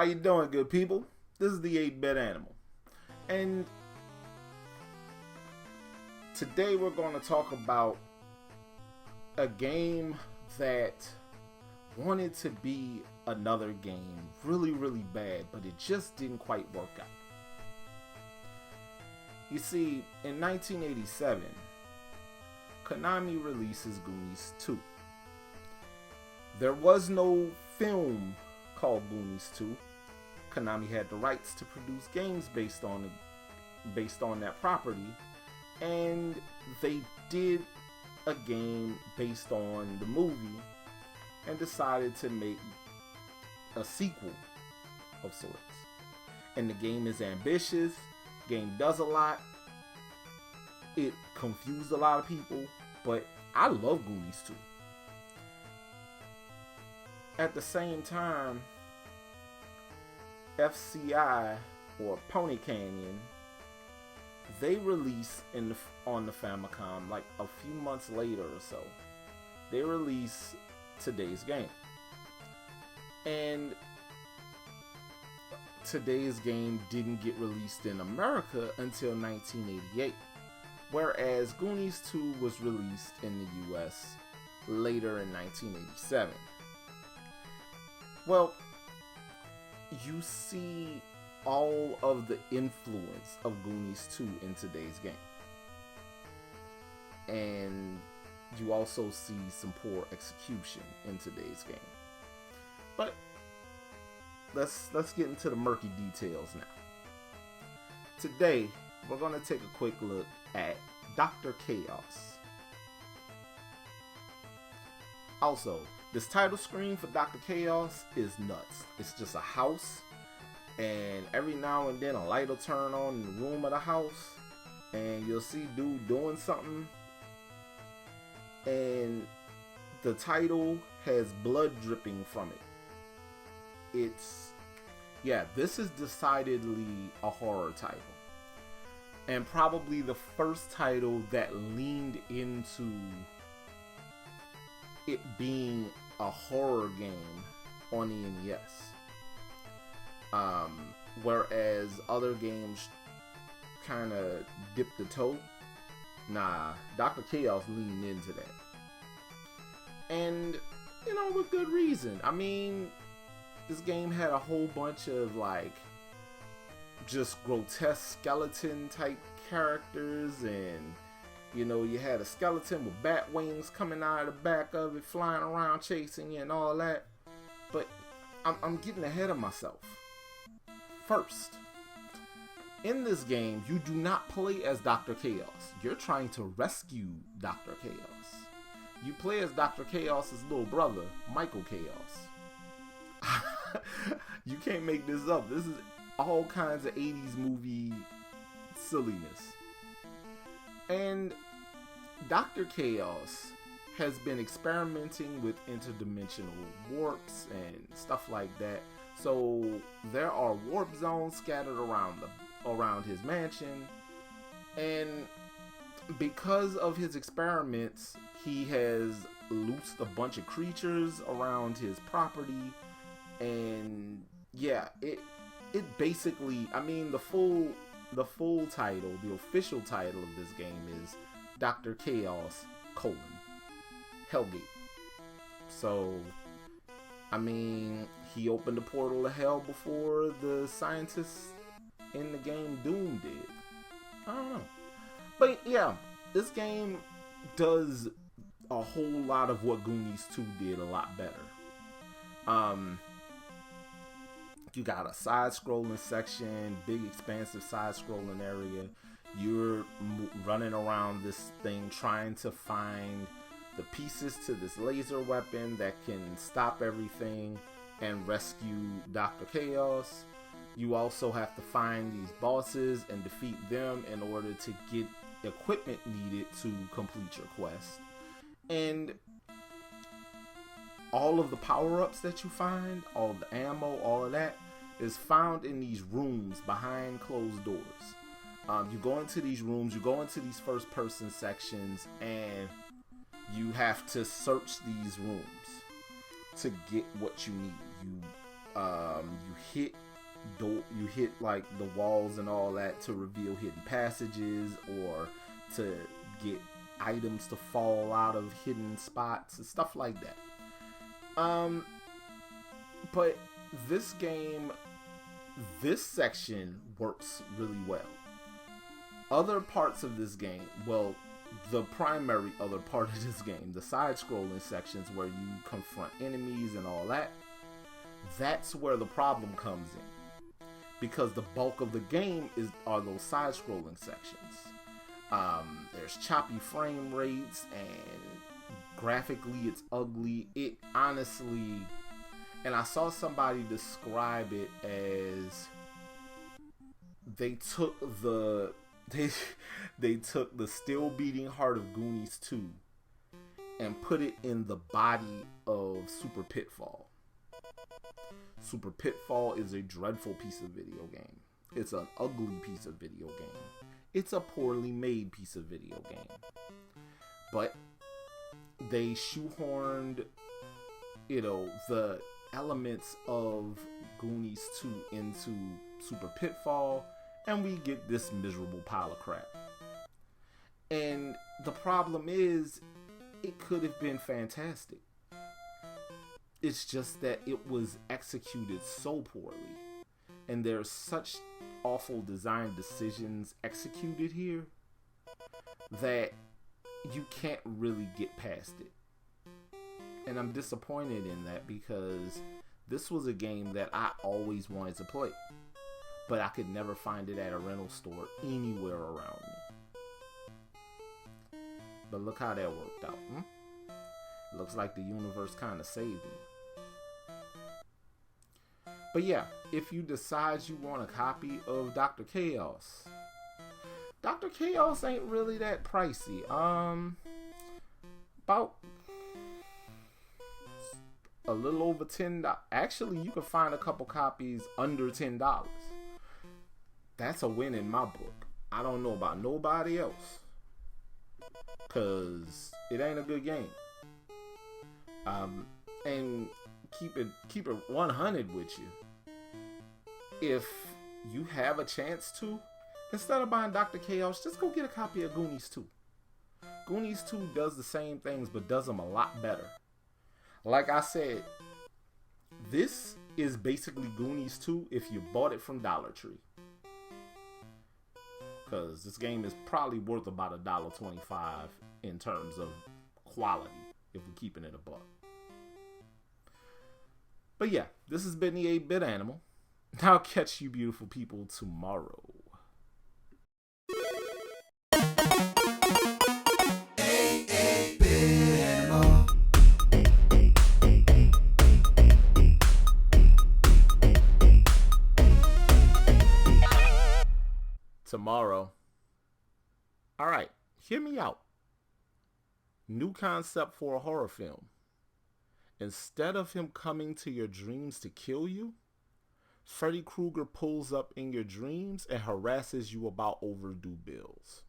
How you doing, good people? This is the 8-Bit Animal. And today we're going to talk about a game that wanted to be another game really, really bad, but it just didn't quite work out. You see, in 1987, Konami releases Goonies II. There was no film called Goonies II. Konami had the rights to produce games based on that property, and they did a game based on the movie and decided to make a sequel of sorts. And the game is ambitious, game does a lot, it confused a lot of people, but I love Goonies 2. At the same time, FCI, or Pony Canyon, they release on the Famicom like a few months later or so. They release today's game. And today's game didn't get released in America until 1988. Whereas Goonies 2 was released in the US later in 1987. Well, you see all of the influence of Goonies 2 in today's game. And you also see some poor execution in today's game. But let's get into the murky details now. Today, we're going to take a quick look at Dr. Chaos. Also, this title screen for Dr. Chaos is nuts. It's just a house, and every now and then a light will turn on in the room of the house, and you'll see dude doing something, and the title has blood dripping from it. This is decidedly a horror title. And probably the first title that leaned into it being a horror game on the NES. Whereas other games kind of dipped the toe. Nah, Dr. Chaos leaned into that. And, with good reason. I mean, this game had a whole bunch of, just grotesque skeleton type characters, and you had a skeleton with bat wings coming out of the back of it, flying around chasing you and all that. But I'm getting ahead of myself. First, in this game, you do not play as Dr. Chaos. You're trying to rescue Dr. Chaos. You play as Dr. Chaos's little brother, Michael Chaos. You can't make this up. This is all kinds of 80s movie silliness. And Dr. Chaos has been experimenting with interdimensional warps and stuff like that. So there are warp zones scattered around his mansion. And because of his experiments, he has loosed a bunch of creatures around his property. And yeah, it basically, the full title, the official title of this game is Dr. Chaos, Hellgate. So, he opened the portal to hell before the scientists in the game Doom did. I don't know. But yeah, this game does a whole lot of what Goonies 2 did a lot better. You got a side-scrolling section, big expansive side-scrolling area. You're running around this thing trying to find the pieces to this laser weapon that can stop everything and rescue Dr. Chaos. You also have to find these bosses and defeat them in order to get equipment needed to complete your quest. And all of the power-ups that you find, all the ammo, all of that is found in these rooms behind closed doors. You go into these rooms, you go into these first-person sections, and you have to search these rooms to get what you need. You You hit like the walls and all that to reveal hidden passages or to get items to fall out of hidden spots and stuff like that. But this game, this section works really well. Other parts of this game, well, the primary other part of this game, the side-scrolling sections where you confront enemies and all that, that's where the problem comes in. Because the bulk of the game are those side-scrolling sections. There's choppy frame rates, and graphically it's ugly. It honestly, and I saw somebody describe it as they took the still beating heart of Goonies 2 and put it in the body of Super Pitfall. Super Pitfall is a dreadful piece of video game. It's an ugly piece of video game. It's a poorly made piece of video game. But they shoehorned, the elements of Goonies 2 into Super Pitfall, and we get this miserable pile of crap. And the problem is, it could have been fantastic. It's just that it was executed so poorly. And there's such awful design decisions executed here that you can't really get past it. And I'm disappointed in that because this was a game that I always wanted to play. But I could never find it at a rental store anywhere around me. But look how that worked out. Looks like the universe kind of saved me. But yeah, if you decide you want a copy of Dr. Chaos, Dr. Chaos ain't really that pricey. About a little over $10. Actually, you can find a couple copies under $10. That's a win in my book. I don't know about nobody else, cause it ain't a good game. And keep it 100 with you. If you have a chance to, instead of buying Dr. Chaos, just go get a copy of Goonies 2. Goonies 2 does the same things, but does them a lot better. Like I said, this is basically Goonies 2 if you bought it from Dollar Tree. Because this game is probably worth about $1.25 in terms of quality, if we're keeping it a buck. But yeah, this has been the 8-Bit Animal. I'll catch you beautiful people tomorrow. Tomorrow. Alright, hear me out. New concept for a horror film. Instead of him coming to your dreams to kill you, Freddy Krueger pulls up in your dreams and harasses you about overdue bills.